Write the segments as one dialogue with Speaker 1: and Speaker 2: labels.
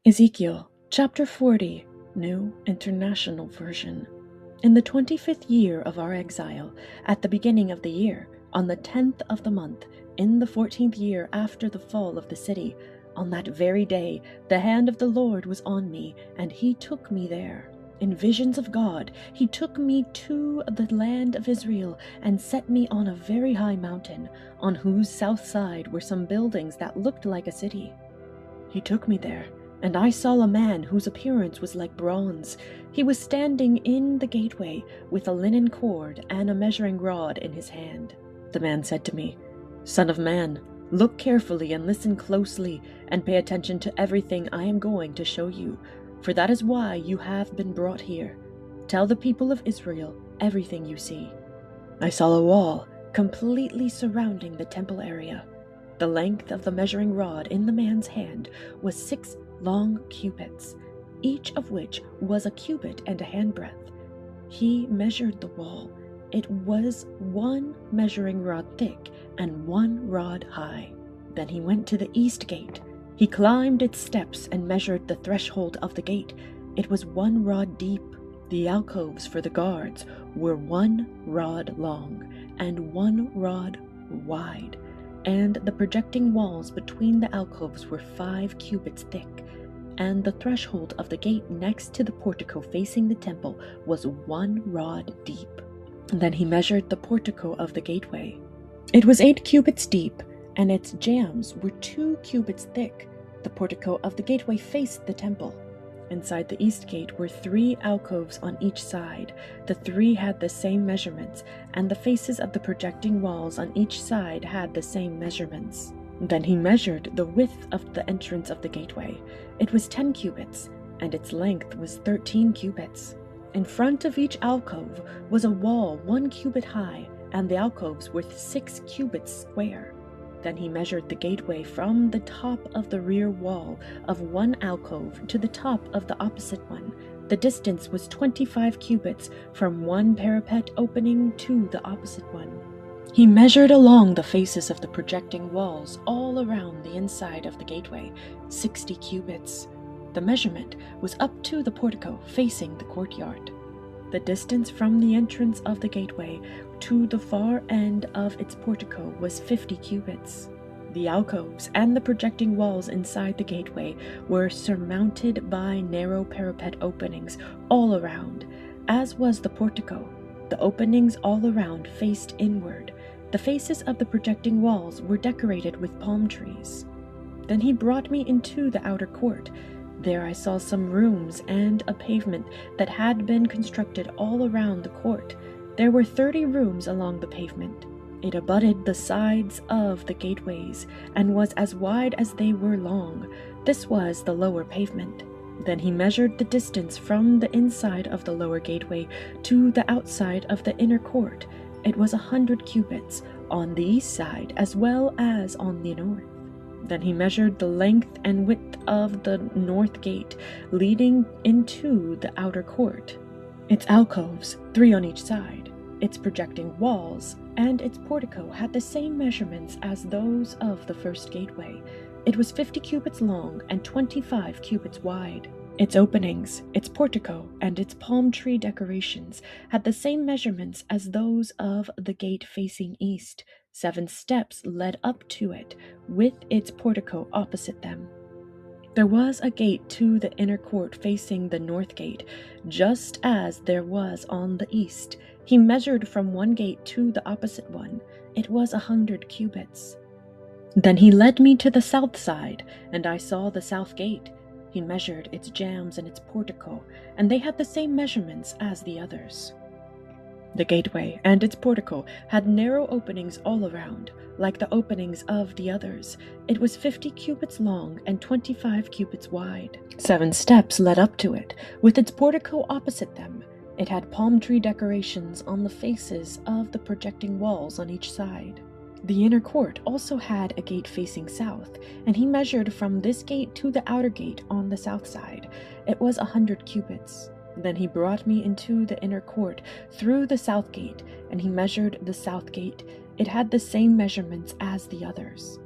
Speaker 1: Ezekiel chapter 40, New International Version. In the 25th year of our exile, at the beginning of the year, on the 10th of the month, in the 14th year after the fall of the city, on that very day, the hand of the Lord was on me, and he took me there. In visions of God, he took me to the land of Israel and set me on a very high mountain, on whose south side were some buildings that looked like a city. He took me there, and I saw a man whose appearance was like bronze. He was standing in the gateway with a linen cord and a measuring rod in his hand. The man said to me, "Son of man, look carefully and listen closely, and pay attention to everything I am going to show you, for that is why you have been brought here. Tell the people of Israel everything you see." I saw a wall completely surrounding the temple area. The length of the measuring rod in the man's hand was 6 long cubits, each of which was a cubit and a handbreadth. He measured the wall. It was 1 measuring rod thick and 1 rod high. Then he went to the east gate. He climbed its steps and measured the threshold of the gate. It was 1 rod deep. The alcoves for the guards were 1 rod long and 1 rod wide, and the projecting walls between the alcoves were 5 cubits thick, and the threshold of the gate next to the portico facing the temple was 1 rod deep. Then he measured the portico of the gateway. It was 8 cubits deep, and its jambs were 2 cubits thick. The portico of the gateway faced the temple. Inside the east gate were 3 alcoves on each side. The 3 had the same measurements, and the faces of the projecting walls on each side had the same measurements. Then he measured the width of the entrance of the gateway. It was 10 cubits, and its length was 13 cubits. In front of each alcove was a wall 1 cubit high, and the alcoves were 6 cubits square. Then he measured the gateway from the top of the rear wall of 1 alcove to the top of the opposite one. The distance was 25 cubits from 1 parapet opening to the opposite one. He measured along the faces of the projecting walls all around the inside of the gateway, 60 cubits. The measurement was up to the portico facing the courtyard. The distance from the entrance of the gateway to the far end of its portico was 50 cubits. The alcoves and the projecting walls inside the gateway were surmounted by narrow parapet openings all around, as was the portico. The openings all around faced inward. The faces of the projecting walls were decorated with palm trees. Then he brought me into the outer court. There I saw some rooms and a pavement that had been constructed all around the court. There were 30 rooms along the pavement. It abutted the sides of the gateways and was as wide as they were long. This was the lower pavement. Then he measured the distance from the inside of the lower gateway to the outside of the inner court. It was 100 cubits on the east side as well as on the north. Then he measured the length and width of the north gate leading into the outer court. Its alcoves, 3 on each side, its projecting walls, and its portico had the same measurements as those of the first gateway. It was 50 cubits long and 25 cubits wide. Its openings, its portico, and its palm tree decorations had the same measurements as those of the gate facing east. 7 steps led up to it, with its portico opposite them. There was a gate to the inner court facing the north gate, just as there was on the east. He measured from one gate to the opposite one. It was 100 cubits. Then he led me to the south side, and I saw the south gate. He measured its jambs and its portico, and they had the same measurements as the others. The gateway and its portico had narrow openings all around, like the openings of the others. It was 50 cubits long and 25 cubits wide. 7 steps led up to it, with its portico opposite them. It had palm tree decorations on the faces of the projecting walls on each side. The inner court also had a gate facing south, and he measured from this gate to the outer gate on the south side. It was 100 cubits. Then he brought me into the inner court through the south gate, and he measured the south gate. It had the same measurements as the others.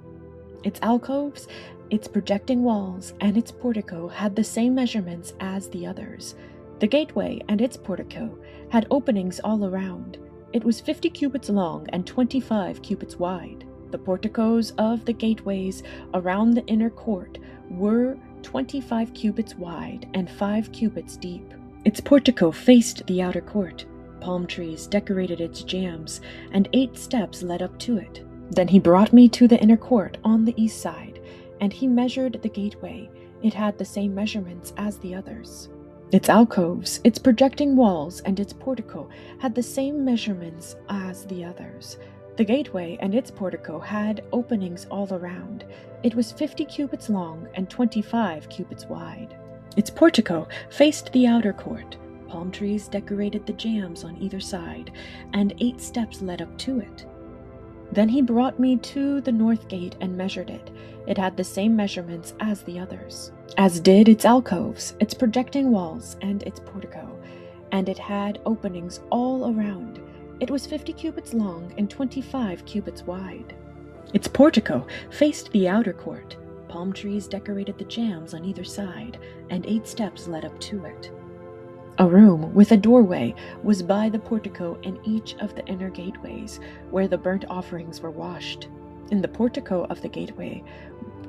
Speaker 1: Its alcoves, its projecting walls, and its portico had the same measurements as the others. The gateway and its portico had openings all around. It was 50 cubits long and 25 cubits wide. The porticos of the gateways around the inner court were 25 cubits wide and 5 cubits deep. Its portico faced the outer court. Palm trees decorated its jambs, and 8 steps led up to it. Then he brought me to the inner court on the east side, and he measured the gateway. It had the same measurements as the others. Its alcoves, its projecting walls, and its portico had the same measurements as the others. The gateway and its portico had openings all around. It was 50 cubits long and 25 cubits wide. Its portico faced the outer court. Palm trees decorated the jambs on either side, and 8 steps led up to it. Then he brought me to the north gate and measured it. It had the same measurements as the others, as did its alcoves, its projecting walls, and its portico, and it had openings all around. It was 50 cubits long and 25 cubits wide. Its portico faced the outer court. Palm trees decorated the jambs on either side, and 8 steps led up to it. A room with a doorway was by the portico in each of the inner gateways, where the burnt offerings were washed. In the portico of the gateway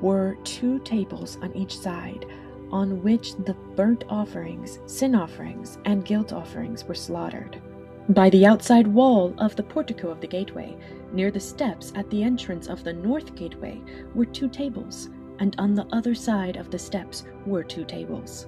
Speaker 1: were 2 tables on each side, on which the burnt offerings, sin offerings, and guilt offerings were slaughtered. By the outside wall of the portico of the gateway, near the steps at the entrance of the north gateway, were 2 tables, and on the other side of the steps were 2 tables.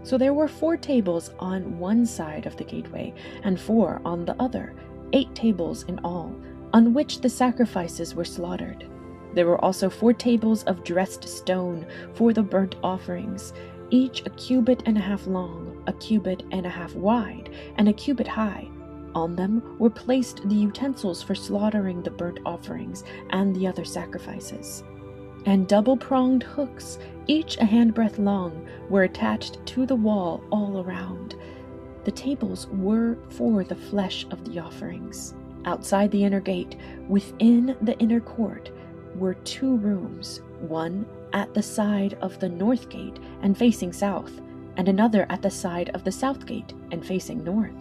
Speaker 1: So there were 4 tables on one side of the gateway, and 4 on the other, 8 tables in all, on which the sacrifices were slaughtered. There were also 4 tables of dressed stone for the burnt offerings, each a cubit and a half long, a cubit and a half wide, and a cubit high. On them were placed the utensils for slaughtering the burnt offerings and the other sacrifices. And double-pronged hooks, each a handbreadth long, were attached to the wall all around. The tables were for the flesh of the offerings. Outside the inner gate, within the inner court, were 2 rooms, one at the side of the north gate and facing south, and another at the side of the south gate and facing north.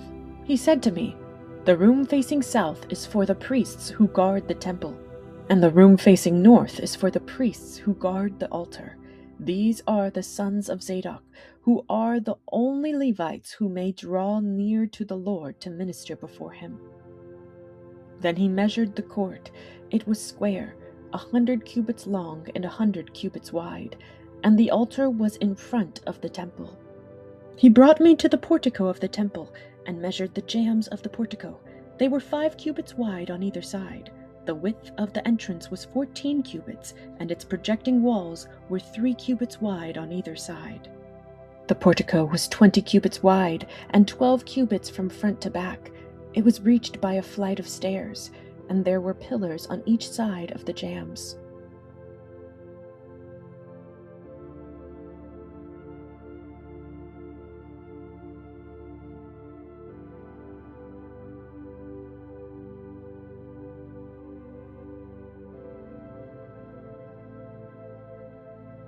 Speaker 1: He said to me, "The room facing south is for the priests who guard the temple, and the room facing north is for the priests who guard the altar. These are the sons of Zadok, who are the only Levites who may draw near to the Lord to minister before him." Then he measured the court. It was square, 100 cubits long and 100 cubits wide, and the altar was in front of the temple. He brought me to the portico of the temple and measured the jambs of the portico. They were 5 cubits wide on either side. The width of the entrance was 14 cubits, and its projecting walls were 3 cubits wide on either side. The portico was 20 cubits wide and 12 cubits from front to back. It was reached by a flight of stairs, and there were pillars on each side of the jambs.